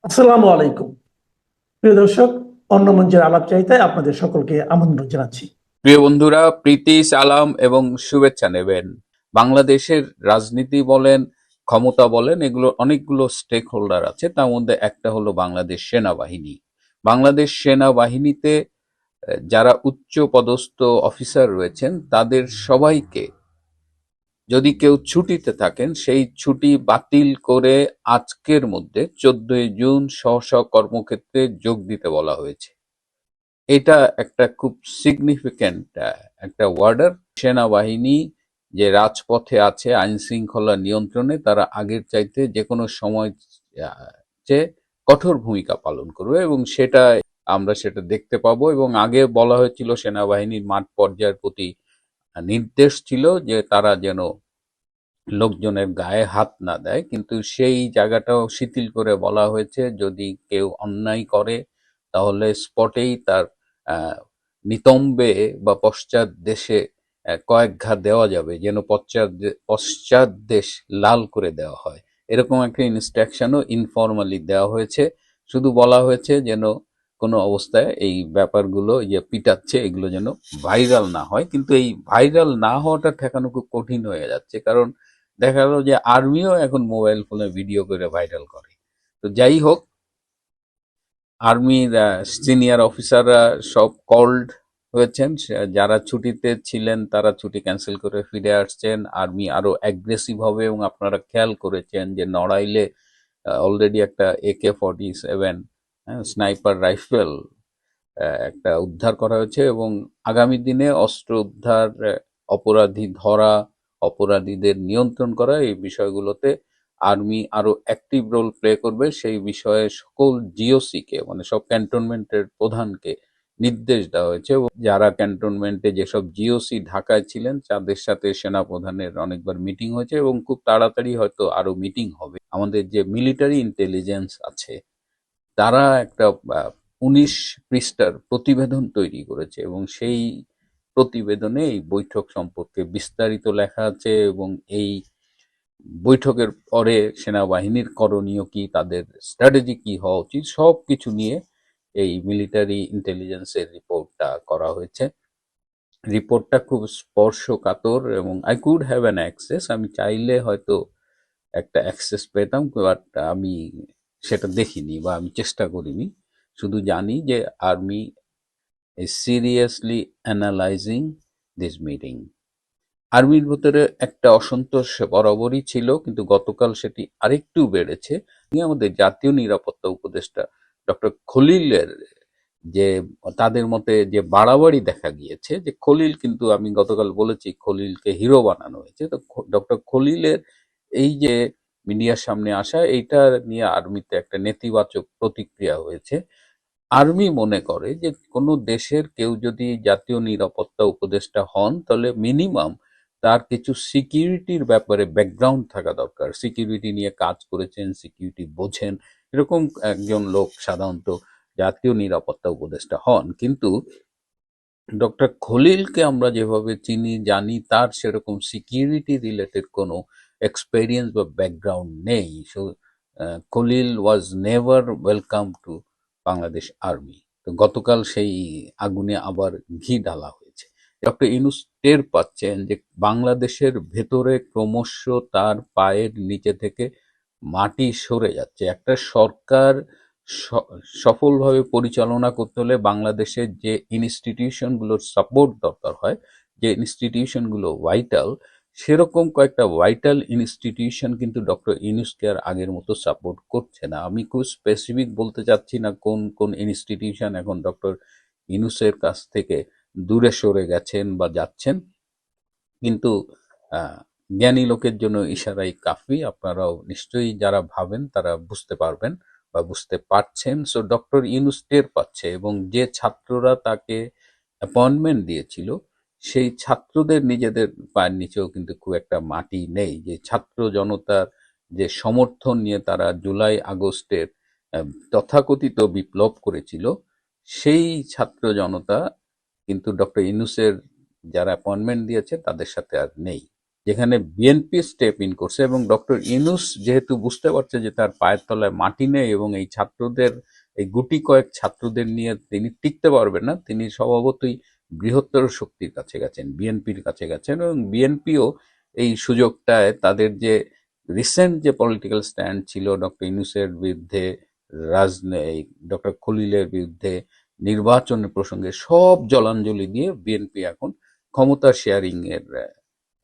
আসসালামু আলাইকুম। প্রিয় দর্শক, অন্য মঞ্চের আলাপচারিতায় আপনাদের সকলকে আমন্ত্রণ জানাচ্ছি। প্রিয় বন্ধুরা, প্রীতি, সালাম এবং শুভেচ্ছা নেবেন। বাংলাদেশের রাজনীতি বলেন, ক্ষমতা বলেন, এগুলো অনেকগুলো স্টেক হোল্ডার আছে। তার মধ্যে একটা হলো বাংলাদেশ সেনাবাহিনী। বাংলাদেশ সেনাবাহিনীতে যারা উচ্চ পদস্থ অফিসার রয়েছেন তাদের সবাইকে, যদি কেউ ছুটিতে থাকেন, সেই ছুটি বাতিল করে আজকের মধ্যে 14 জুন স্ব স্ব কর্মক্ষেত্রে যোগ দিতে বলা হয়েছে। এটা একটা খুব সিগনিফিক্যান্ট একটা ওয়ার্ডার। সেনাবাহিনী যে রাজপথে আছে আইন শৃঙ্খলা নিয়ন্ত্রণে, তারা আগের চাইতে যে কোনো সময় চেয়ে কঠোর ভূমিকা পালন করবে এবং আমরা সেটা দেখতে পাবো। এবং আগে বলা হয়েছিল সেনাবাহিনীর মাঠ পর্যায়ের প্রতি নির্দেশ ছিল যে তারা যেন লোকজনের গায়ে হাত না দেয়, কিন্তু সেই জায়গাটাও শিথিল করে বলা হয়েছে যদি কেউ অন্যায় করে তাহলে স্পটেই তার আহ, নিতম্বে বা পশ্চাৎ দেশে কয়েক ঘা দেওয়া যাবে, যেন পশ্চাৎ দেশ লাল করে দেওয়া হয়। এরকম একটা ইনস্ট্রাকশনও ইনফরমালি দেওয়া হয়েছে। শুধু বলা হয়েছে যেন কোনো অবস্থায় এই ব্যাপারগুলো যে পিটাচ্ছে এগুলো যেন ভাইরাল না হয়। কিন্তু এই ভাইরাল না হওয়াটা ঠেকানো খুব কঠিন হয়ে যাচ্ছে, কারণ দেখা গেল যে আর্মিও এখন মোবাইল ফোনে ভিডিও করে ভাইরাল করে। তো যাই হোক, আর্মির সিনিয়র অফিসাররা সব কল্ড হয়েছেন। যারা ছুটিতে ছিলেন তারা ছুটি ক্যান্সেল করে ফিরে আসছেন। আর্মি আরো অ্যাগ্রেসিভ হবে এবং আপনারা খেয়াল করেছেন যে নড়াইলে অলরেডি একটা AK-47 স্নাইপার রাইফেল একটা উদ্ধার করা হয়েছে এবং আগামী দিনে অস্ত্র উদ্ধার, অপরাধী ধরা, অপরাধীদের নিয়ন্ত্রণ করা, এই বিষয়গুলোতে আর্মি আরো অ্যাক্টিভ রোল প্লে করবে। সেই বিষয়ে সকল জিওসি কে, মানে সব ক্যান্টনমেন্টের প্রধানকে নির্দেশ দেওয়া হয়েছে এবং যারা ক্যান্টনমেন্টে যেসব জিওসি ঢাকায় ছিলেন তাদের সাথে সেনা প্রধানের অনেকবার মিটিং হয়েছে এবং খুব তাড়াতাড়ি হয়তো আরো মিটিং হবে। আমাদের যে মিলিটারি ইন্টেলিজেন্স আছে তারা একটা 19 পৃষ্ঠার প্রতিবেদন তৈরি করেছে এবং সেই প্রতিবেদনে এই বৈঠক সম্পর্কে বিস্তারিত লেখা আছে এবং এই বৈঠকের পরে সেনাবাহিনীর করণীয় কি, তাদের স্ট্র্যাটেজি কি হওয়া উচিত, সব কিছু নিয়ে এই মিলিটারি ইন্টেলিজেন্সের রিপোর্টটা করা হয়েছে। রিপোর্টটা খুব স্পর্শকাতর এবং I could have an access, আমি চাইলে হয়তো একটা অ্যাক্সেস পেতাম, বাট আমি সেটা দেখিনি বা আমি চেষ্টা করিনি। শুধু জানি যে army is seriously analysing this meeting. আর্মির ভেতরে একটা অসন্তোষ বরাবরই ছিল, কিন্তু গতকাল সেটি আরেকটু বেড়েছে। আমাদের জাতীয় নিরাপত্তা উপদেষ্টা ডক্টর খলিলের যে তাদের মতে যে বাড়াবাড়ি দেখা গিয়েছে, যে খলিল, কিন্তু আমি গতকাল বলেছি খলিলকে হিরো বানানো হয়েছে। তো ডক্টর খলিলের এই যে মিডিয়ার সামনে আসা, এইটা নিয়ে আর্মিতে একটা নেতিবাচক প্রতিক্রিয়া হয়েছে। আর্মি মনে করে যে কোনো দেশের কেউ যদি জাতীয় নিরাপত্তা উপদেষ্টা হন তাহলে মিনিমাম তার কিছু সিকিউরিটির ব্যাপারে ব্যাকগ্রাউন্ড থাকা দরকার। সিকিউরিটি নিয়ে কাজ করেছেন, সিকিউরিটি বোঝেন, এরকম একজন লোক সাধারণত জাতীয় নিরাপত্তা উপদেষ্টা হন। কিন্তু ডক্টর খলিলকে আমরা যেভাবে চিনি জানি, তার সেরকম সিকিউরিটি রিলেটেড কোনো এক্সপেরিয়েন্স বা ব্যাকগ্রাউন্ড নেই। So Khalil was never welcome to Bangladesh army. তো গতকাল সেই আগুনে আবার ঘি ঢালা হয়েছে। ডক্টর ইউনূস টের পাচ্ছেন যে বাংলাদেশের ভেতরে ক্রমশ তার পায়ের নিচে থেকে মাটি সরে যাচ্ছে। একটা সরকার সফলভাবে পরিচালনা করতে হলে বাংলাদেশের যে ইনস্টিটিউশনগুলোর সাপোর্ট দরকার হয়, যে ইনস্টিটিউশনগুলো ভাইটাল, সেরকম কয়েকটা ভাইটাল ইনস্টিটিউশন কিন্তু ডক্টর ইউনূসকে আর আগের মতো সাপোর্ট করছে না। আমি খুব স্পেসিফিক বলতে চাচ্ছি না কোন কোন ইনস্টিটিউশন এখন ডক্টর ইউনূসের কাছ থেকে দূরে সরে গেছেন বা যাচ্ছেন, কিন্তু আহ, জ্ঞানী লোকের জন্য ইশারাই কাফি। আপনারাও নিশ্চয়ই যারা ভাবেন তারা বুঝতে পারবেন বা বুঝতে পারছেন। সো ডক্টর ইউনূস টের পাচ্ছে এবং যে ছাত্ররা তাকে অ্যাপয়েন্টমেন্ট দিয়েছিল সেই ছাত্রদের নিজেদের পায়ের নিচেও কিন্তু খুব একটা মাটি নেই। যে ছাত্র জনতার যে সমর্থন নিয়ে তারা জুলাই আগস্টের তথাকথিত বিপ্লব করেছিল, সেই ছাত্র জনতা কিন্তু ডক্টর ইউনূসের যারা অ্যাপয়েন্টমেন্ট দিয়েছে তাদের সাথে আর নেই। যেখানে বিএনপি স্টেপ ইন করছে এবং ডক্টর ইউনূস যেহেতু বুঝতে পারছে যে তার পায়ের তলায় মাটি নেই এবং এই ছাত্রদের, এই গুটি কয়েক ছাত্রদের নিয়ে তিনি টিকতে পারবেন না, তিনি স্বভাবতই বৃহত্তর শক্তির কাছে গেছেন, বিএনপির কাছে গেছেন এবং বিএনপিও এই সুযোগটায় তাদের যে রিসেন্ট যে পলিটিক্যাল স্ট্যান্ড ছিল ডক্টর ইউনূসের বিরুদ্ধে, ডক্টর খলিলের বিরুদ্ধে, নির্বাচনের প্রসঙ্গে সব জলাঞ্জলি দিয়ে বিএনপি এখন ক্ষমতা শেয়ারিং এর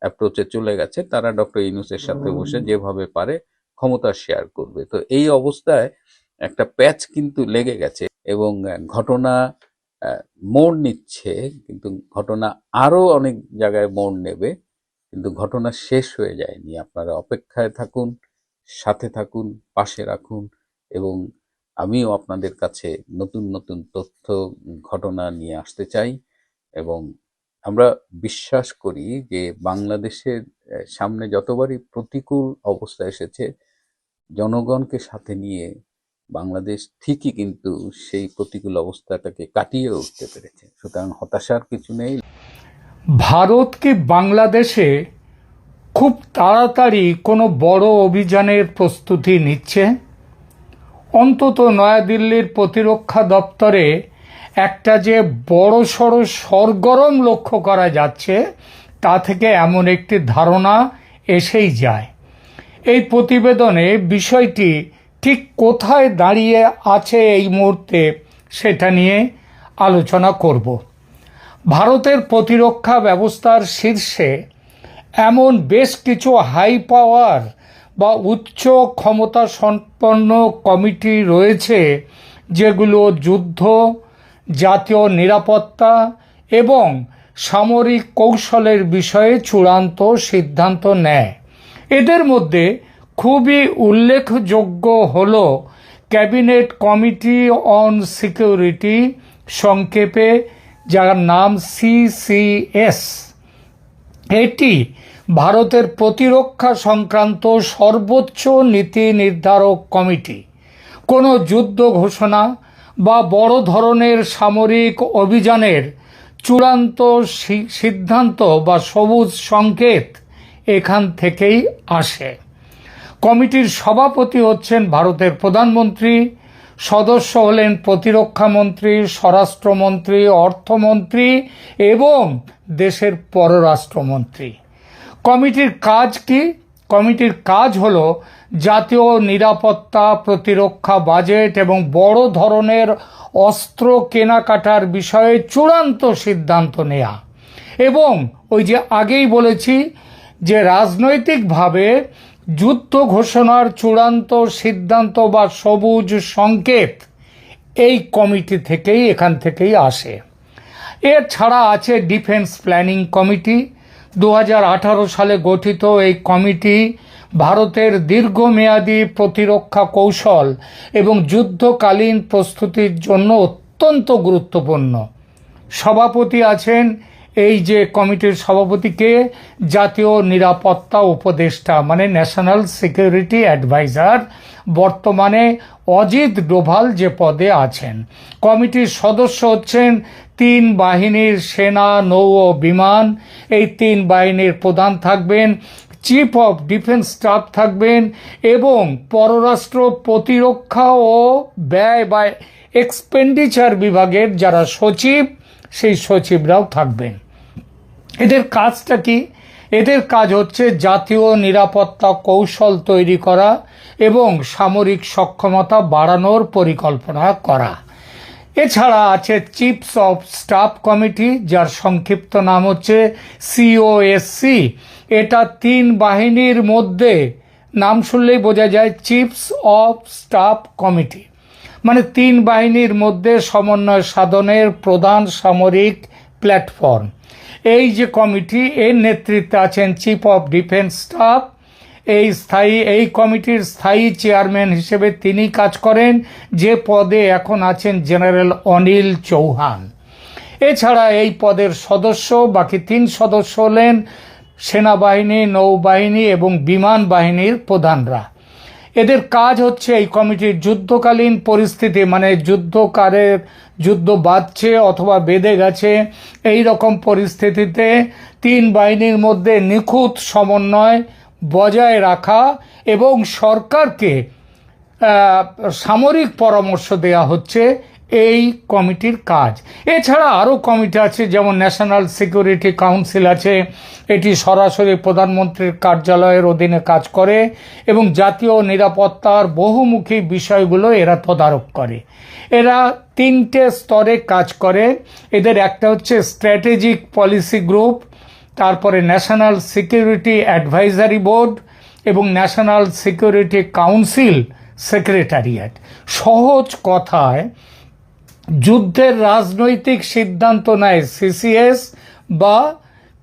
অ্যাপ্রোচে চলে গেছে। তারা ডক্টর ইউনূসের সাথে বসে যেভাবে পারে ক্ষমতা শেয়ার করবে। তো এই অবস্থায় একটা প্যাচ কিন্তু লেগে গেছে এবং ঘটনা মোড় নিচ্ছে, কিন্তু ঘটনা আরো অনেক জায়গায় মোড় নেবে, কিন্তু ঘটনা শেষ হয়ে যায়নি। আপনারা অপেক্ষায় থাকুন, সাথে থাকুন, পাশে রাখুন এবং আমিও আপনাদের কাছে নতুন নতুন তথ্য, ঘটনা নিয়ে আসতে চাই এবং আমরা বিশ্বাস করি যে বাংলাদেশের সামনে যতবারই প্রতিকূল অবস্থা এসেছে, জনগণকে সাথে নিয়ে বাংলাদেশ ঠিকই কিন্তু সেই প্রতিকূল অবস্থাটাকে কাটিয়ে উঠতে পেরেছে। সুতরাং হতাশার কিছু নেই। ভারত কি বাংলাদেশে খুব তাড়াতাড়ি কোনো বড় অভিযানের প্রস্তুতি নিচ্ছে? অন্তত নয়াদিল্লির প্রতিরক্ষা দপ্তরে একটা যে বড়সড় সরগরম লক্ষ্য করা যাচ্ছে, তা থেকে এমন একটি ধারণা এসেই যায়। এই প্রতিবেদনে বিষয়টি ঠিক কোথায় দাঁড়িয়ে আছে এই মুহূর্তে সেটা নিয়ে আলোচনা করব। ভারতের প্রতিরক্ষা ব্যবস্থার শীর্ষে এমন বেশ কিছু হাই পাওয়ার বা উচ্চ ক্ষমতা সম্পন্ন কমিটি রয়েছে যেগুলো যুদ্ধ, জাতীয় নিরাপত্তা এবং সামরিক কৌশলের বিষয়ে চূড়ান্ত সিদ্ধান্ত নেয়। এদের মধ্যে খুবই উল্লেখযোগ্য হল ক্যাবিনেট কমিটি অন সিকিউরিটি, সংক্ষেপে যার নাম CCS। এটি ভারতের প্রতিরক্ষা সংক্রান্ত সর্বোচ্চ নীতি নির্ধারক কমিটি। কোনো যুদ্ধ ঘোষণা বা বড় ধরনের সামরিক অভিযানের চূড়ান্ত সিদ্ধান্ত বা সবুজ সংকেত এখান থেকেই আসে। কমিটির সভাপতি হচ্ছেন ভারতের প্রধানমন্ত্রী, সদস্য হলেন প্রতিরক্ষা মন্ত্রী, স্বরাষ্ট্রমন্ত্রী, অর্থমন্ত্রী এবং দেশের পররাষ্ট্রমন্ত্রী। কমিটির কাজ কি? কমিটির কাজ হল জাতীয় নিরাপত্তা, প্রতিরক্ষা বাজেট এবং বড় ধরনের অস্ত্র কেনাকাটার বিষয়ে চূড়ান্ত সিদ্ধান্ত নেওয়া এবং ওই যে আগেই বলেছি যে রাজনৈতিকভাবে যুদ্ধ ঘোষণার চূড়ান্ত সিদ্ধান্ত বা সবুজ সংকেত এই কমিটি থেকেই, এখান থেকেই আসে। এছাড়া আছে ডিফেন্স প্ল্যানিং কমিটি। 2018 সালে গঠিত এই কমিটি ভারতের দীর্ঘমেয়াদী প্রতিরক্ষা কৌশল এবং যুদ্ধকালীন প্রস্তুতির জন্য অত্যন্ত গুরুত্বপূর্ণ। সভাপতি আছেন, এই যে কমিটির সভাপতিকে জাতীয় নিরাপত্তা উপদেষ্টা মানে ন্যাশনাল সিকিউরিটি অ্যাডভাইজার, বর্তমানে অজিত ডোভাল যে পদে আছেন। কমিটির সদস্য হচ্ছেন 3 বাহিনীর সেনা, নৌ ও বিমান। এই 3 বাহিনীর প্রধান থাকবেন, চিফ অফ ডিফেন্স স্টাফ থাকবেন এবং পররাষ্ট্র, প্রতিরক্ষা ও ব্যয় বা এক্সপেন্ডিচার বিভাগের যারা সচিব, সেই সচিবরাও থাকবেন। এদের কাজটা কি? এদের কাজ হচ্ছে জাতীয় নিরাপত্তা কৌশল তৈরি করা এবং সামরিক সক্ষমতা বাড়ানোর পরিকল্পনা করা। এছাড়া আছে চিফস অফ স্টাফ কমিটি, যার সংক্ষিপ্ত নাম হচ্ছে COSC। এটা 3 বাহিনীর মধ্যে, নাম শুনলেই বোঝা যায় চিফস অফ স্টাফ কমিটি, মানে 3 বাহিনীর মধ্যে সমন্বয় সাধনের প্রধান সামরিক প্ল্যাটফর্ম। এই যে কমিটি, এর নেতৃত্বে আছেন চিফ অফ ডিফেন্স স্টাফ। এই কমিটির স্থায়ী চেয়ারম্যান হিসেবে তিনি কাজ করেন, যে পদে এখন আছেন জেনারেল অনিল চৌহান। এছাড়া এই পদের সদস্য, বাকি 3 সদস্য হলেন সেনাবাহিনী, নৌবাহিনী এবং বিমান বাহিনীর প্রধানরা। এদের কাজ হচ্ছে এই কমিটির যুদ্ধকালীন পরিস্থিতি, মানে যুদ্ধ বাঁধছে অথবা বেঁধে গেছে, এই রকম পরিস্থিতিতে তিন বাহিনীর মধ্যে নিখুঁত সমন্বয় বজায় রাখা এবং সরকারকে সামরিক পরামর্শ দেয়া হচ্ছে এই কমিটির কাজ। এছাড়া আরও কমিটি আছে, যেমন ন্যাশনাল সিকিউরিটি কাউন্সিল আছে, এটি সরাসরি প্রধানমন্ত্রীর কার্যালয়ের অধীনে কাজ করে এবং জাতীয় নিরাপত্তার বহুমুখী বিষয়গুলো এরা তদারক করে। এরা তিনটে স্তরে কাজ করে। এদের একটা হচ্ছে স্ট্র্যাটেজিক পলিসি গ্রুপ, তারপরে ন্যাশনাল সিকিউরিটি অ্যাডভাইজারি বোর্ড এবং ন্যাশনাল সিকিউরিটি কাউন্সিল সেক্রেটারিয়েট। সহজ কথায় যুদ্ধের রাজনৈতিক সিদ্ধান্ত নেয় সিসিএস বা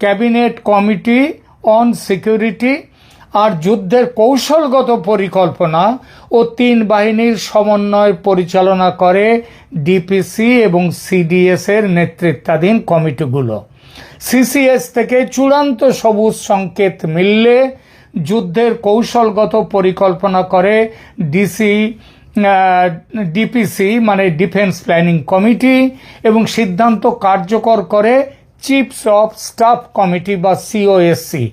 ক্যাবিনেট কমিটি অন সিকিউরিটি, আর যুদ্ধের কৌশলগত পরিকল্পনা ও তিন বাহিনীর সমন্বয় পরিচালনা করে ডিপিসি এবং সিডিএস এর নেতৃত্বাধীন কমিটিগুলো। সিসিএস থেকে চূড়ান্ত সবুজ সংকেত মিললে যুদ্ধের কৌশলগত পরিকল্পনা করে ডিপিসি মানে ডিফেন্স প্ল্যানিং কমিটি এবং সিদ্ধান্ত কার্যকর করে চিফস অফ স্টাফ কমিটি বা সিওএসসি।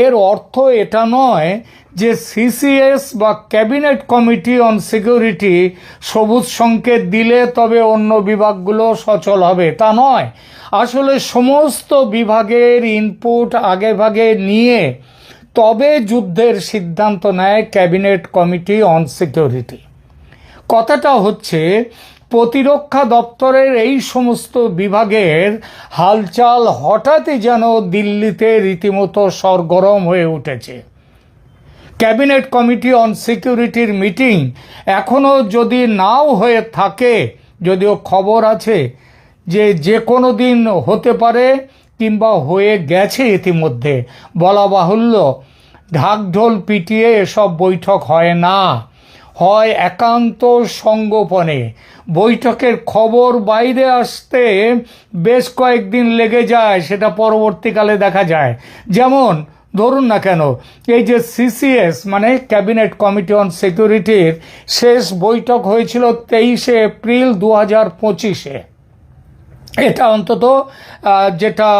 এর অর্থ এটা নয় যে সিসিএস বা ক্যাবিনেট কমিটি অন সিকিউরিটি সবুজ সংকেত দিলে তবে অন্য বিভাগগুলো সচল হবে, তা নয়। আসলে সমস্ত বিভাগের ইনপুট আগেভাগে নিয়ে তবে যুদ্ধের সিদ্ধান্ত নেয় ক্যাবিনেট কমিটি অন সিকিউরিটি। কথাটা হচ্ছে প্রতিরক্ষা দপ্তরের এই সমস্ত বিভাগের হালচাল হঠাৎই যেন দিল্লিতে রীতিমতো সরগরম হয়ে উঠেছে। ক্যাবিনেট কমিটি অন সিকিউরিটির মিটিং এখনও যদি নাও হয়ে থাকে, যদিও খবর আছে যে কোনো দিন হতে পারে কিংবা হয়ে গেছে ইতিমধ্যে, বলা বাহুল্য ঢাকঢোল পিটিয়ে এসব বৈঠক হয় না, হয় একান্ত সঙ্গোপনে। বৈঠকের খবর বাইরে আসতে বেশ কয়েকদিন লেগে যায়, সেটা পরবর্তীকালে দেখা যায়। যেমন ধরুন না কেন, এই যে সিসিএস মানে ক্যাবিনেট কমিটি অন সিকিউরিটির শেষ বৈঠক হয়েছিল 23শে এপ্রিল 2025-এ। এটা অন্তত যেটা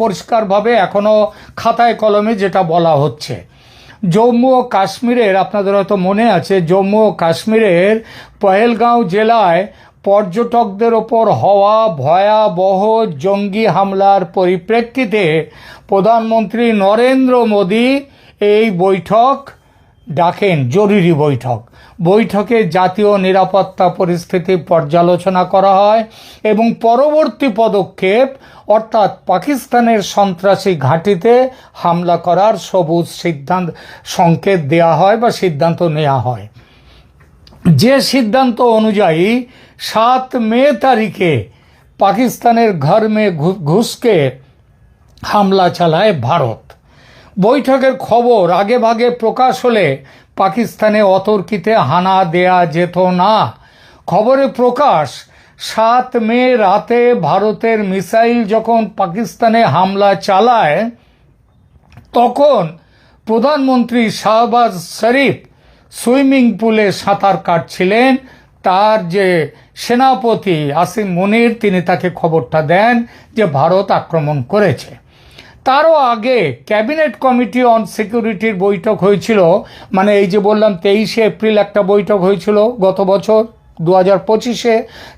পরিষ্কারভাবে এখনও খাতায় কলমে যেটা বলা হচ্ছে। জম্মু ও কাশ্মীরের, আপনাদের হয়তো মনে আছে, জম্মু ও কাশ্মীরের পহেলগাঁও জেলায় পর্যটকদের ওপর হওয়া ভয়াবহ জঙ্গি হামলার পরিপ্রেক্ষিতে প্রধানমন্ত্রী নরেন্দ্র মোদী এই বৈঠক ডাকেন, জরুরি বৈঠক। বৈঠকে জাতীয় নিরাপত্তা পরিস্থিতি পর্যালোচনা করা হয় এবং পরবর্তী পদক্ষেপ অর্থাৎ পাকিস্তানের সন্ত্রাসী ঘাঁটিতে হামলা করার সবুজ সংকেত দেয়া হয় বা সিদ্ধান্ত নেওয়া হয়। যে সিদ্ধান্ত অনুযায়ী 7 মে তারিখে পাকিস্তানের ঘর মে ঘুসকে হামলা চালায় ভারত। বৈঠকের খবর আগে ভাগে প্রকাশ হলে পাকিস্তানে অতর্কিতে হানা দেয়া যেত না। খবরে প্রকাশ 7 মে রাতে ভারতের মিসাইল যখন পাকিস্তানে হামলা চালায় তখন প্রধানমন্ত্রী শাহবাজ শরীফ সুইমিং পুলে সাঁতার কাটছিলেন। তার যে সেনাপতি আসিম মুনির তিনি তাকে খবরটা দেন যে ভারত আক্রমণ করেছে। তারও আগে ক্যাবিনেট কমিটি অন সিকিউরিটির বৈঠক হয়েছিল, মানে এই যে বললাম 23শে এপ্রিল একটা বৈঠক হয়েছিল গত বছর 2025-এ।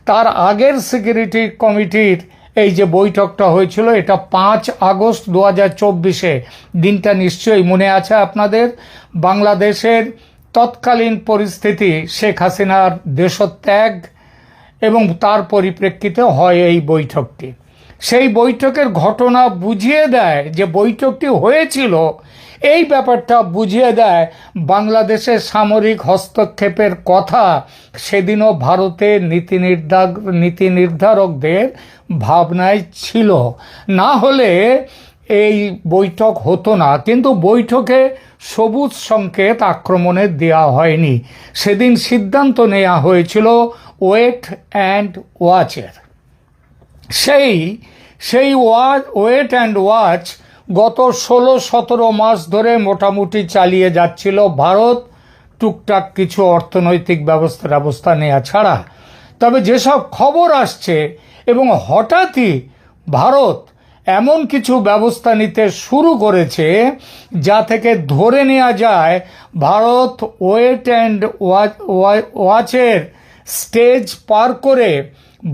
তার আগের সিকিউরিটি কমিটির এই যে বৈঠকটা হয়েছিল এটা 5 আগস্ট 2024-এ। দিনটা নিশ্চয়ই মনে আছে আপনাদের। বাংলাদেশের তৎকালীন পরিস্থিতি, শেখ হাসিনার দেশত্যাগ এবং তার পরিপ্রেক্ষিতে হয় এই বৈঠকটি। সেই বৈঠকের ঘটনা বুঝিয়ে দেয় যে বৈঠকটি হয়েছিল, এই ব্যাপারটা বুঝিয়ে দেয় বাংলাদেশের সামরিক হস্তক্ষেপের কথা সেদিনও ভারতের নীতি নির্ধারকদের ভাবনায় ছিল। না হলে এই বৈঠক হতো না। কিন্তু বৈঠকে সবুজ সংকেত আক্রমণের দেওয়া হয়নি। সেদিন সিদ্ধান্ত নেওয়া হয়েছিল ওয়েট অ্যান্ড ওয়াচের। সেই ওয়েট অ্যান্ড ওয়াচ গত 16-17 মাস ধরে মোটামুটি চালিয়ে যাচ্ছিল ভারত, টুকটাক কিছু অর্থনৈতিক ব্যবস্থা নেওয়া ছাড়া। তবে যেসব খবর আসছে এবং হঠাৎই ভারত এমন কিছু ব্যবস্থা নিতে শুরু করেছে যা থেকে ধরে নেওয়া যায় ভারত ওয়েট অ্যান্ড ওয়াচের স্টেজ পার করে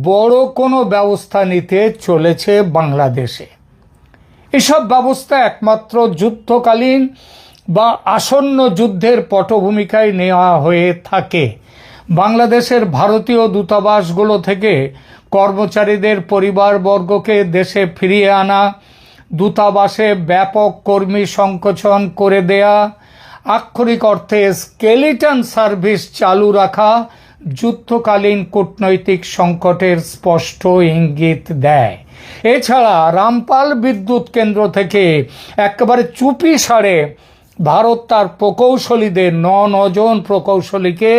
বড় কোনো ব্যবস্থা নিতে চলেছে বাংলাদেশে। এসব ব্যবস্থা একমাত্র যুদ্ধকালীন বা আসন্ন যুদ্ধের পটভূমিকায় নেওয়া হয়ে থাকে। বাংলাদেশের ভারতীয় দূতাবাসগুলো থেকে কর্মচারীদের পরিবারবর্গকে দেশে ফিরিয়ে আনা, দূতাবাসে ব্যাপক কর্মী সংকোচন করে দেয়া, আক্ষরিক অর্থে স্কেলিটন সার্ভিস চালু রাখা যুদ্ধকালীন কূটনৈতিক সংকটের স্পষ্ট ইঙ্গিত দেয়। এছাড়া রামপাল বিদ্যুৎ কেন্দ্র থেকে একেবারে চুপি সারে ভারত তার প্রকৌশলীদের নজন প্রকৌশলীকে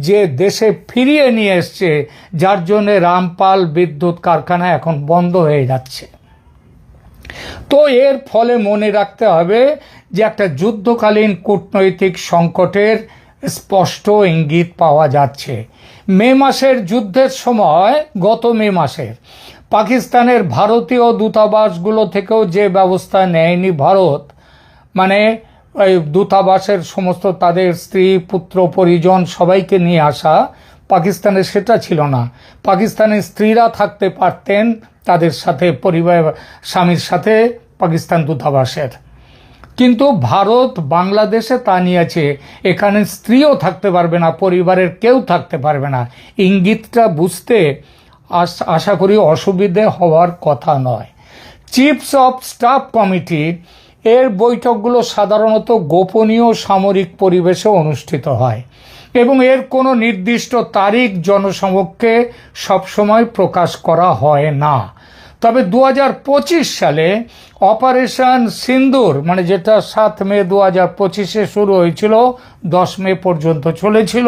যে দেশে ফিরিয়ে নিয়ে এসছে, যার জন্য রামপাল বিদ্যুৎ কারখানা এখন বন্ধ হয়ে যাচ্ছে। তো এর ফলে মনে রাখতে হবে যে একটা যুদ্ধকালীন কূটনৈতিক সংকটের স্পষ্ট ইঙ্গিত পাওয়া যাচ্ছে। মে মাসের যুদ্ধের সময়, গত মে মাসের পাকিস্তানের ভারতীয় দূতাবাসগুলো থেকেও যে ব্যবস্থা নেয়নি ভারত, মানে ওই দূতাবাসের সমস্ত তাদের স্ত্রী পুত্র পরিজন সবাইকে নিয়ে আসা, পাকিস্তানে সেটা ছিল না। পাকিস্তানের স্ত্রীরা থাকতে পারতেন তাদের সাথে, পরিবার স্বামীর সাথে পাকিস্তান দূতাবাসের, কিন্তু ভারত বাংলাদেশে তা নিয়েছে এখানে স্ত্রীও থাকতে পারবে না, পরিবারের কেউ থাকতে পারবে না। ইঙ্গিতটা বুঝতে আশা করি অসুবিধে হওয়ার কথা নয়। চিফস অফ স্টাফ কমিটি এর বৈঠকগুলো সাধারণত গোপনীয় সামরিক পরিবেশে অনুষ্ঠিত হয় এবং এর কোনো নির্দিষ্ট তারিখ জনসমক্ষে সবসময় প্রকাশ করা হয় না। তবে 2025 সালে অপারেশন সিন্দুর, মানে যেটা 7 মে 2025-এ শুরু হয়েছিল, 10 মে পর্যন্ত চলেছিল,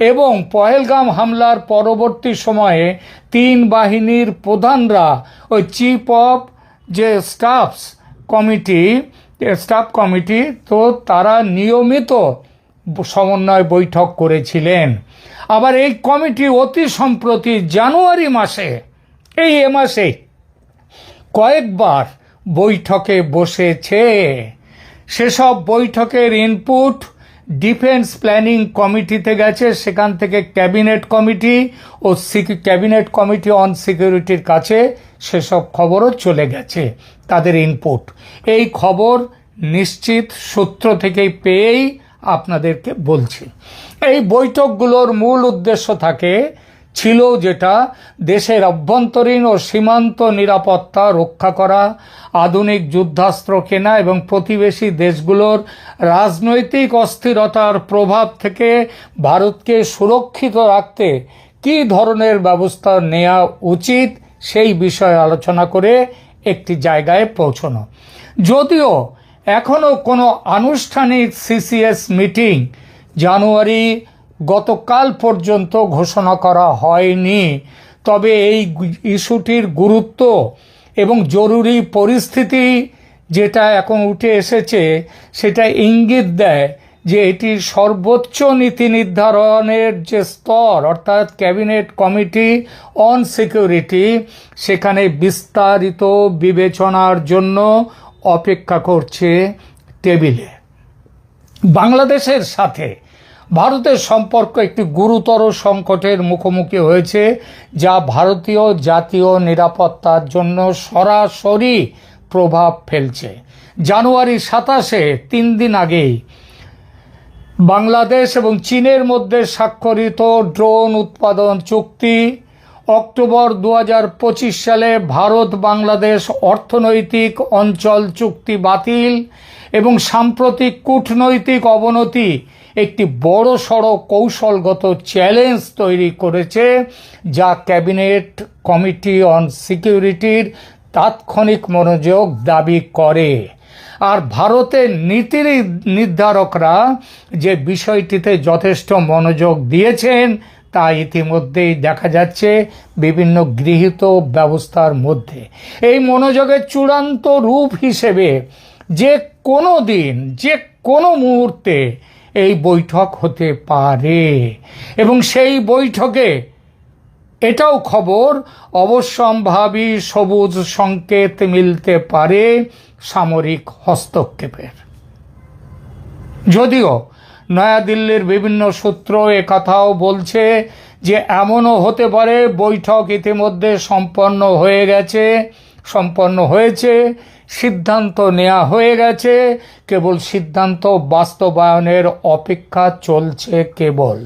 এবং পহেলগাম হামলার পরবর্তী সময়ে 3 বাহিনীর প্রধানরা ওই চিফ অফ যে স্টাফ কমিটি তো তারা নিয়মিত সমন্বয় বৈঠক করেছিলেন। আবার এই কমিটি অতি সম্প্রতি জানুয়ারি মাসে, এই মাসে কয়েকবার বৈঠকে বসেছে। সেসব বৈঠকের ইনপুট ডিফেন্স প্ল্যানিং কমিটিতে গেছে, সেখান থেকে ক্যাবিনেট কমিটি অন সিকিউরিটির কাছে সেসব খবরও চলে গেছে, তাদের ইনপুট। এই খবর নিশ্চিত সূত্র থেকেই পেয়েই আপনাদেরকে বলছি। এই বৈঠকগুলোর মূল উদ্দেশ্য ছিল যেটা দেশের অভ্যন্তরীণ ও সীমান্ত নিরাপত্তা রক্ষা করা, আধুনিক যুদ্ধাস্ত্র কেনা এবং প্রতিবেশী দেশগুলোর রাজনৈতিক অস্থিরতার প্রভাব থেকে ভারতকে সুরক্ষিত রাখতে কী ধরনের ব্যবস্থা নেওয়া উচিত সেই বিষয়ে আলোচনা করে একটি জায়গায় পৌঁছানো। যদিও এখনও কোনো আনুষ্ঠানিক সিসিএস মিটিং জানুয়ারি গতকাল পর্যন্ত ঘোষণা করা হয়নি, তবে এই ইস্যুটির গুরুত্ব এবং জরুরি পরিস্থিতি যেটা এখন উঠে এসেছে সেটা ইঙ্গিত দেয় যে এটি সর্বোচ্চ নীতি নির্ধারণের যে স্তর, অর্থাৎ ক্যাবিনেট কমিটি অন সিকিউরিটি, সেখানে বিস্তারিত বিবেচনার জন্য অপেক্ষা করছে টেবিলে। বাংলাদেশের সাথে ভারতের সম্পর্ক একটি গুরুতর সংকটের মুখোমুখি হয়েছে, যা ভারতীয় জাতীয় নিরাপত্তার জন্য সরাসরি প্রভাব ফেলছে। জানুয়ারি 27-এ, 3 দিন আগেই, বাংলাদেশ এবং চীনের মধ্যে স্বাক্ষরিত ড্রোন উৎপাদন চুক্তি, অক্টোবর 2025 সালে ভারত বাংলাদেশ অর্থনৈতিক অঞ্চল চুক্তি বাতিল এবং সাম্প্রতিক কূটনৈতিক অবনতি একটি বড়সড় কৌশলগত চ্যালেঞ্জ তৈরি করেছে, যা ক্যাবিনেট কমিটি অন সিকিউরিটির তাৎক্ষণিক মনোযোগ দাবি করে। আর ভারতের নীতি নির্ধারকরা যে বিষয়টিতে যথেষ্ট মনোযোগ দিয়েছেন তা ইতিমধ্যেই দেখা যাচ্ছে বিভিন্ন গৃহীত ব্যবস্থার মধ্যে। এই মনোযোগের চূড়ান্ত রূপ হিসেবে যে কোনো দিন, যে কোনো মুহূর্তে এই বৈঠক হতে পারে, এবং সেই বৈঠকে এটাও খবর অবশ্যম্ভাবী সবুজ সংকেত মিলতে পারে সামরিক হস্তক্ষেপের। যদিও নয়াদিল্লির বিভিন্ন সূত্র একথাও বলছে যে এমনও হতে পারে বৈঠক ইতিমধ্যে সম্পন্ন হয়েছে, সিদ্ধান্ত নেওয়া হয়ে গেছে, কেবল সিদ্ধান্ত বাস্তবায়নের অপেক্ষা চলছে কেবল।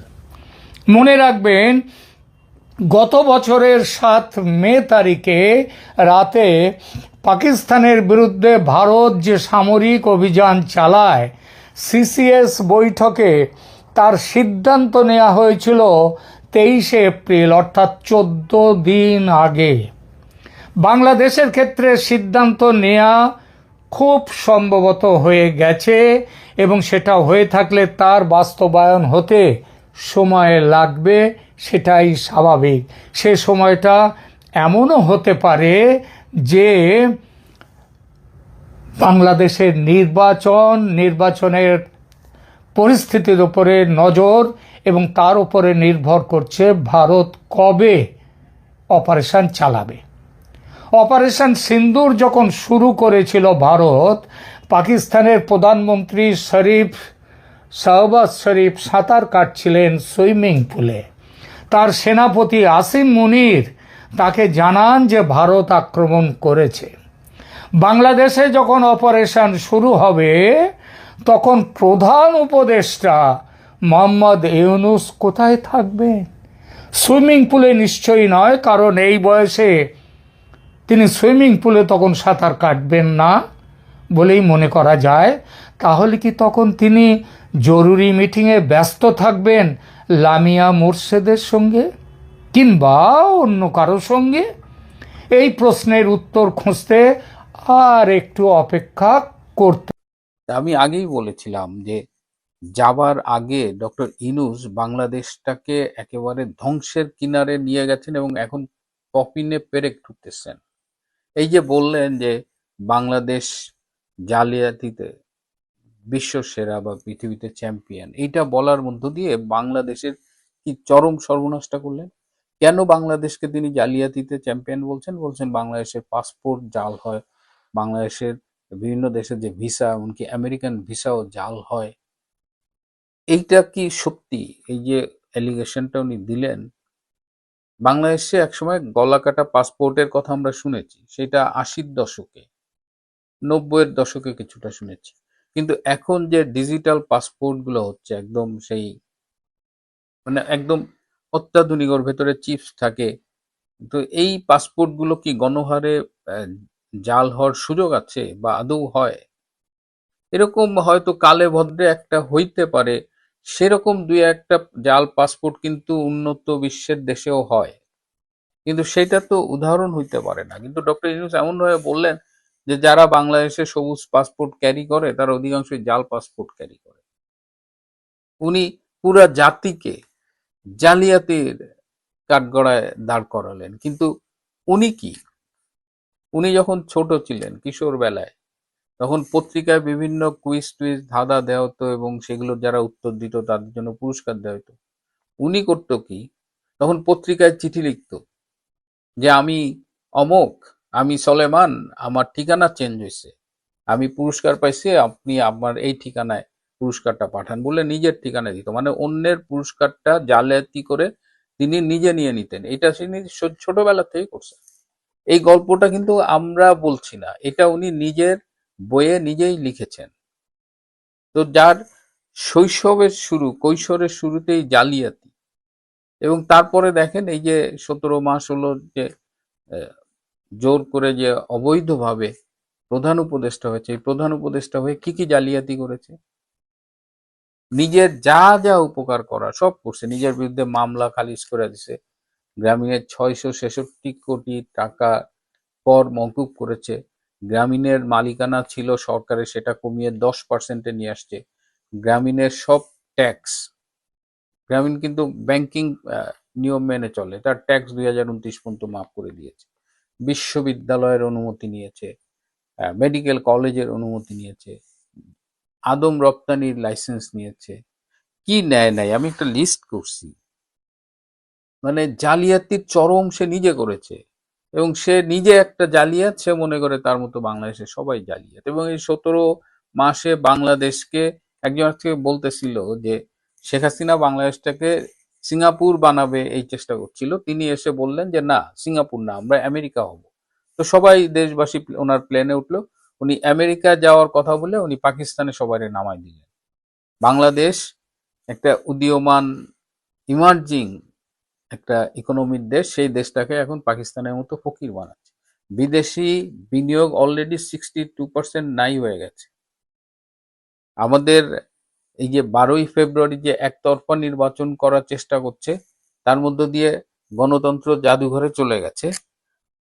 মনে রাখবেন, গত বছরের 7 মে তারিখে রাতে পাকিস্তানের বিরুদ্ধে ভারত যে সামরিক অভিযান চালায়, সিসিএস বৈঠকে তার সিদ্ধান্ত নেওয়া হয়েছিল 23 এপ্রিল, অর্থাৎ 14 দিন আগে। বাংলাদেশের ক্ষেত্রে সিদ্ধান্ত নেওয়া খুব সম্ভবত হয়ে গেছে, এবং সেটা হয়ে থাকলে তার বাস্তবায়ন হতে সময় লাগবে, সেটাই স্বাভাবিক। সে সময়টা এমনও হতে পারে যে বাংলাদেশের নির্বাচনের পরিস্থিতির উপরে নজর, এবং তার উপরে নির্ভর করছে ভারত কবে অপারেশন চালাবে। অপারেশন সিন্দুর যখন শুরু করেছিল ভারত, পাকিস্তানের প্রধানমন্ত্রী শাহবাজ শরীফ সাঁতার কাটছিলেন সুইমিং পুলে। তার সেনাপতি আসিম মুনির তাকে জানান যে ভারত আক্রমণ করেছে। বাংলাদেশে যখন অপারেশন শুরু হবে, তখন প্রধান উপদেষ্টা মোহাম্মদ ইউনূস কোথায় থাকবেন? সুইমিং পুলে নিশ্চয়ই নয়, কারণ এই বয়সে তিনি সুইমিং পুলে তখন সাঁতার কাটবেন না বলেই মনে করা যায়। তাহলে কি তখন তিনি জরুরি মিটিংয়ে ব্যস্ত থাকবেন লামিয়া মোরশেদের সঙ্গে, কিংবা অন্য কারো সঙ্গে? এই প্রশ্নের উত্তর খুঁজতে আর একটু অপেক্ষা করতে। আমি আগেই বলেছিলাম যে যাবার আগে ডক্টর ইউনূস বাংলাদেশটাকে একেবারে ধ্বংসের কিনারে নিয়ে গেছেন এবং এখন কফিনে পেরেক ঠুকতেছেন। এই যে বললেন যে বাংলাদেশ জালিয়াতিতে বিশ্ব সেরা বা পৃথিবীতে চ্যাম্পিয়ন, এইটা বলার মধ্য দিয়ে বাংলাদেশের কি চরম সর্বনাশটা করলেন। কেন বাংলাদেশকে তিনি জালিয়াতিতে চ্যাম্পিয়ন বলছেন? বাংলাদেশের পাসপোর্ট জাল হয়, বাংলাদেশের বিভিন্ন দেশের যে ভিসা, এমনকি আমেরিকান ভিসাও জাল হয়। এইটা কি সত্যি? এই যে অ্যালিগেশনটা উনি দিলেন, বাংলাদেশে একসময় গলাকাটা পাসপোর্টের কথা আমরা শুনেছি, সেটা 80-র দশকে, 90-এর দশকে কিছুটা শুনেছি, কিন্তু এখন যে ডিজিটাল পাসপোর্ট গুলো হচ্ছে একদম সেই একদম অত্যাধুনিক, ওর ভেতরে চিপস থাকে, তো এই পাসপোর্ট গুলো কি গণহারে জাল হওয়ার সুযোগ আছে বা আদৌ হয়? এরকম হয়তো কালে ভদ্রে একটা হইতে পারে, সেরকম দুই একটা জাল পাসপোর্ট কিন্তু উন্নত বিশ্বের দেশেও হয়, কিন্তু সেটা তো উদাহরণ হইতে পারে না। কিন্তু ডক্টর ইউনূস এমন ভাবে বললেন যে যারা বাংলাদেশে সবুজ পাসপোর্ট ক্যারি করে তারা অধিকাংশই জাল পাসপোর্ট ক্যারি করে। উনি পুরা জাতিকে জালিয়াতির কাঠগড়ায় দাঁড় করালেন। কিন্তু উনি কি, উনি যখন ছোট ছিলেন, কিশোর বেলায়, তখন পত্রিকায় বিভিন্ন কুইজ টুইজ ধাঁধা দেওয়া হতো এবং সেগুলো যারা উত্তর দিত তাদের জন্য পুরস্কার দেওয়া হতো। উনি করতো কি, তখন পত্রিকায় চিঠি লিখত যে আমি অমুক, আমি সলেমান, আমার ঠিকানা চেঞ্জ হয়েছে, আমি পুরস্কার পাইছি, আপনি আমার এই ঠিকানায় পুরস্কারটা পাঠান বলে নিজের ঠিকানা দিত। মানে অন্যের পুরস্কারটা জালিয়াতি করে তিনি নিজে নিয়ে নিতেন। এটা তিনি ছোটবেলা থেকে করছেন। এই গল্পটা কিন্তু আমরা বলছি না, এটা উনি নিজের বইয়ে নিজেই লিখেছেন। তো যার কৈশোরের শুরুতেই জালিয়াতি, এবং তারপরে দেখেন এই যে 17 মাস হলো যে জোর করে যে অবৈধভাবে প্রধান উপদেষ্টা হয়েছে, এই প্রধান উপদেষ্টা হয়ে কি কি জালিয়াতি করেছে, নিজের যা যা উপকার করা সব করছে, নিজের বিরুদ্ধে মামলা খারিজ করে দিছে, গ্রামীণের 666 কোটি টাকা কর মওকুফ করেছে, গ্রামীণের মালিকানা ছিল সরকারের, সেটা কমিয়ে 10%-এ নিয়ে আসছে, গ্রামীণের সব ট্যাক্স, গ্রামীণ কিন্তু ব্যাংকিং নিয়ম মেনে চলে, তার ট্যাক্স 2029 পর্যন্ত মাফ করে দিয়েছে, বিশ্ববিদ্যালয়ের অনুমতি নিয়েছে, মেডিকেল কলেজের অনুমতি নিয়েছে, আদম রপ্তানির লাইসেন্স নিয়েছে, কি নেয় নাই আমি একটা লিস্ট করছি, মানে জালিয়াতির চরম সে নিজে করেছে, এবং সে নিজে একটা জালিয়াত, সে মনে করে তার মতো বাংলাদেশের সবাই জালিয়াত। এবং এই 17 মাসে বাংলাদেশকে, একজন আজকে বলতেছিল যে শেখ হাসিনা বাংলাদেশটাকে সিঙ্গাপুর বানাবে এই চেষ্টা করছিল, তিনি এসে বললেন যে না, সিঙ্গাপুর না, আমরা আমেরিকা হব। তো সবাই দেশবাসী ওনার প্লেনে উঠলো, উনি আমেরিকা যাওয়ার কথা বলে উনি পাকিস্তানে সবাই নামাই দিলেন। বাংলাদেশ একটা উদীয়মান ইমার্জিং একটা ইকোনমির দেশ, সেই দেশটাকে এখন পাকিস্তানের মতো ফকির বানাচ্ছে। বিদেশি বিনিয়োগ অলরেডি 62% নাই হয়ে গেছে। আমাদের এই যে 12ই ফেব্রুয়ারি যে একতরফা নির্বাচন করার চেষ্টা করছে, তার মধ্য দিয়ে গণতন্ত্র জাদুঘরে চলে গেছে।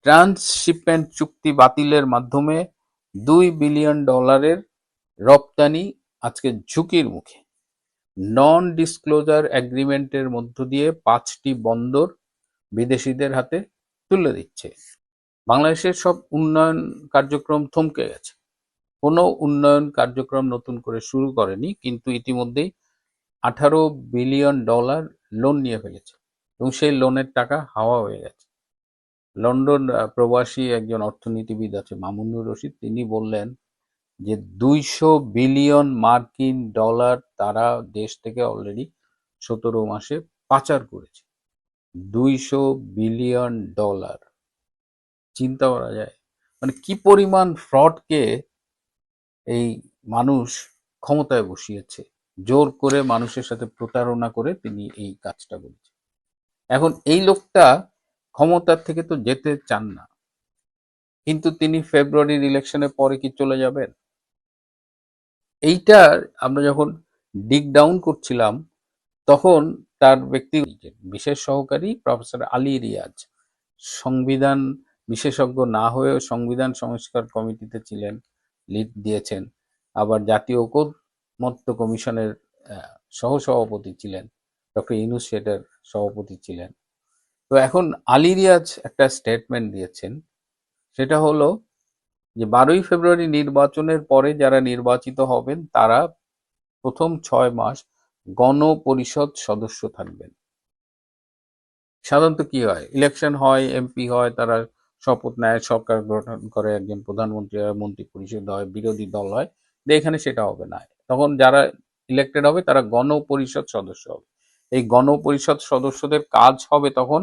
ট্রান্সশিপমেন্ট চুক্তি বাতিলের মাধ্যমে $2 বিলিয়ন রপ্তানি আজকে ঝুঁকির মুখে। নন ডিসক্লোজার এগ্রিমেন্টের মধ্য দিয়ে 5টি বন্দর বিদেশিদের হাতে তুলে দিচ্ছে। বাংলাদেশের সব উন্নয়ন কার্যক্রম থমকে গেছে, কোনো উন্নয়ন কার্যক্রম নতুন করে শুরু করেনি, কিন্তু ইতিমধ্যেই $18 বিলিয়ন লোন নিয়ে ফেলেছে এবং সেই লোনের টাকা হাওয়া হয়ে গেছে। লন্ডন প্রবাসী একজন অর্থনীতিবিদ আছে মামুনুর রশিদ, তিনি বললেন যে 200 বিলিয়ন মার্কিন ডলার তারা দেশ থেকে অলরেডি 17 মাসে পাচার করেছে। $200 বিলিয়ন, চিন্তা করা যায় মানে কি পরিমাণ ফ্রডকে এই মানুষ ক্ষমতায় বসিয়েছে, জোর করে মানুষের সাথে প্রতারণা করে তিনি এই কাজটা করেছে। এখন এই লোকটা ক্ষমতার থেকে তো যেতে চান না, কিন্তু তিনি ফেব্রুয়ারির ইলেকশনের পরে কি চলে যাবেন? এইটা আমরা যখন ডিগ ডাউন করছিলাম, তখন তার ব্যক্তি বিশেষ সহকারী প্রফেসর আলী রিয়াজ, সংবিধান বিশেষজ্ঞ না হয়েও সংবিধান সংস্কার কমিটিতে ছিলেন, লিড দিয়েছেন, আবার জাতীয় ঐকমত্য কমিশনের সহসভাপতি ছিলেন, ডক্টর ইউনূস সেটার সভাপতি ছিলেন। তো এখন আলী রিয়াজ একটা স্টেটমেন্ট দিয়েছেন, সেটা হলো যে 12ই ফেব্রুয়ারি নির্বাচনের পরে যারা নির্বাচিত হবেন তারা প্রথম 6 মাস গণপরিষদ সদস্য থাকবেন। সাধারণত কি হয়, ইলেকশন হয়, এমপি হয়, তারা শপথ নেয়, সরকার গঠন করে, একজন প্রধানমন্ত্রী হয়, মন্ত্রী পরিষদ হয়, বিরোধী দল হয়। এখানে সেটা হবে না, তখন যারা ইলেক্টেড হবে তারা গণপরিষদ সদস্য হবে। এই গণপরিষদ সদস্যদের কাজ হবে তখন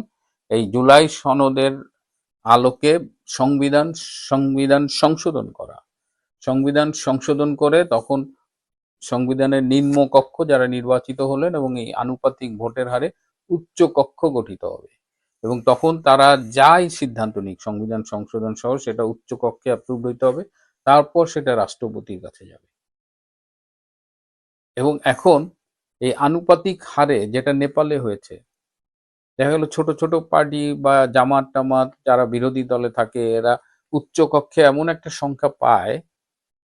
এই জুলাই সনদের আলোকে সংবিধান সংবিধান সংশোধন করা, সংবিধান সংশোধন করে তখন সংবিধানের নিম্নকক্ষ যারা নির্বাচিত হলেন এবং এই আনুপাতিক ভোটের হারে উচ্চ কক্ষ গঠিত হবে, এবং তখন তারা যাই সিদ্ধান্ত নিক সংবিধান সংশোধন সহ সেটা উচ্চ কক্ষে অ্যাপ্রুভ হইতে হবে, তারপর সেটা রাষ্ট্রপতির কাছে যাবে। এবং এখন এই আনুপাতিক হারে যেটা নেপালে হয়েছে, দেখা গেল ছোট ছোট পার্টি বা জামাত টামাত যারা বিরোধী দলে থাকে, এরা উচ্চ কক্ষে এমন একটা সংখ্যা পায়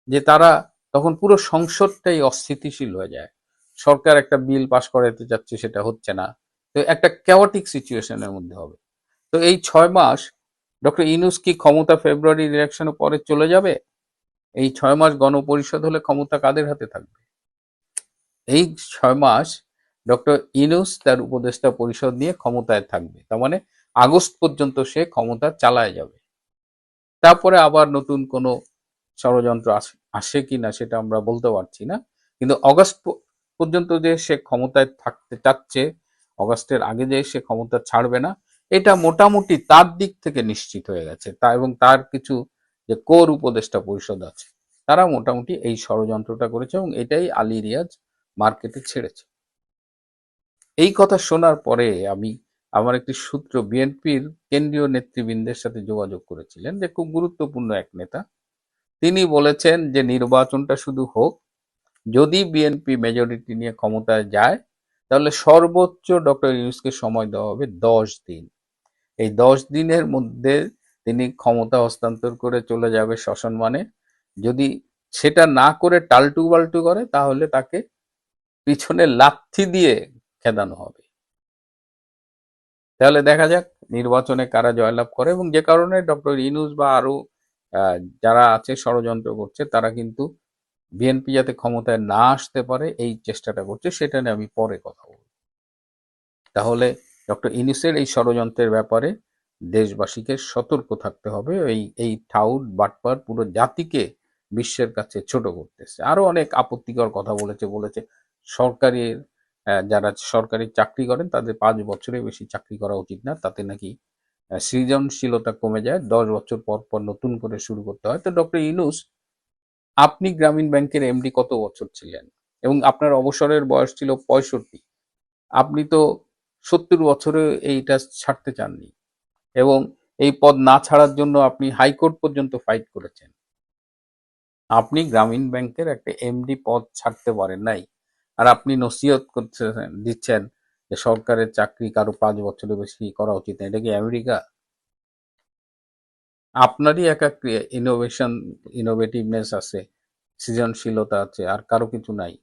যে তারা তখন পুরো সংসদটাই অস্থিতিশীল হয়ে যায়। সরকার একটা বিল পাশ করাতে যাচ্ছে, সেটা হচ্ছে না, তো একটা ক্যাওটিক সিচুয়েশনের মধ্যে হবে। তো এই 6 মাস ডক্টর ইউনূস কি ক্ষমতা ফেব্রুয়ারি ইলেকশনের পরে চলে যাবে? এই 6 মাস গণপরিষদ হলে ক্ষমতা কাদের হাতে থাকবে? এই 6 মাস ডক্টর ইউনূস তার উপদেষ্টা পরিষদ নিয়ে ক্ষমতায় থাকবে, তার মানে আগস্ট পর্যন্ত সে ক্ষমতা চালায় যাবে। তারপরে আবার নতুন কোনো ষড়যন্ত্র আসে কিনা সেটা আমরা বলতে পারছি না, কিন্তু অগস্ট পর্যন্ত যে সে ক্ষমতায় থাকতে চাচ্ছে, অগস্টের আগে যে সে ক্ষমতা ছাড়বে না, এটা মোটামুটি তার দিক থেকে নিশ্চিত হয়ে গেছে। তা এবং তার কিছু যে কোর উপদেষ্টা পরিষদ আছে তারা মোটামুটি এই ষড়যন্ত্রটা করেছে এবং এটাই আলী রিয়াজ মার্কেটে ছেড়েছে। এই কথা শোনার পরে আমি আমার একটি সূত্র বিএনপির কেন্দ্রীয় নেতৃবৃন্দের সাথে যোগাযোগ করেছিলেন, যে খুব গুরুত্বপূর্ণ এক নেতা, তিনি বলেছেন যে নির্বাচনটা শুধু হোক, যদি বিএনপি মেজরিটি নিয়ে ক্ষমতায় যায় তাহলে সর্বোচ্চ ডক্টর ইউনূসকে সময় দেওয়া হবে 10 দিন। এই 10 দিনের মধ্যে তিনি ক্ষমতা হস্তান্তর করে চলে যাবে সসম্মানে। যদি সেটা না করে টালটু বাল্টু করে তাহলে তাকে পিছনে লাথি দিয়ে খেদানো হবে। তাহলে দেখা যাক নির্বাচনে কারা জয়লাভ করে, এবং যে কারণে ডক্টর ইউনূস বা আরো যারা আছে ষড়যন্ত্র করছে তারা কিন্তু বিএনপি যাতে ক্ষমতায় না আসতে পারে এই চেষ্টাটা করছে, সেটা নিয়ে আমি পরে কথা বলবো। তাহলে ডক্টর ইউনূসের এই ষড়যন্ত্রের ব্যাপারে দেশবাসীকে সতর্ক থাকতে হবে। এই ঠাউট বাটপার পুরো জাতিকে বিশ্বের কাছে ছোট করতেছে। আরো অনেক আপত্তিকর কথা বলেছে সরকারি যারা সরকারি চাকরি করেন তাদের 5 বছরের বেশি চাকরি করা উচিত না, তাতে নাকি সৃজনশীলতা কমে যায়, 10 বছর পর পর নতুন করে শুরু করতে হয়। তো ডক্টর ইউনূস, আপনি গ্রামীণ ব্যাংকের এমডি কত বছর ছিলেন এবং আপনার অবসরের বয়স ছিল 65। আপনি তো 70 বছরে এইটা ছাড়তে চাননি এবং এই পদ না ছাড়ার জন্য আপনি হাইকোর্ট পর্যন্ত ফাইট করেছেন। আপনি গ্রামীণ ব্যাংকের একটা এমডি পদ ছাড়তে পারেন নাই, আর আপনি নসিহত দিচ্ছেন যে সরকারের চাকরি কারো 5 বছরের বেশি করা উচিত না। এটা কি আমেরিকা? আপনারই একা ইনোভেটিভনেস আছে, সৃজনশীলতা আছে, আর কারো কিছু নাই।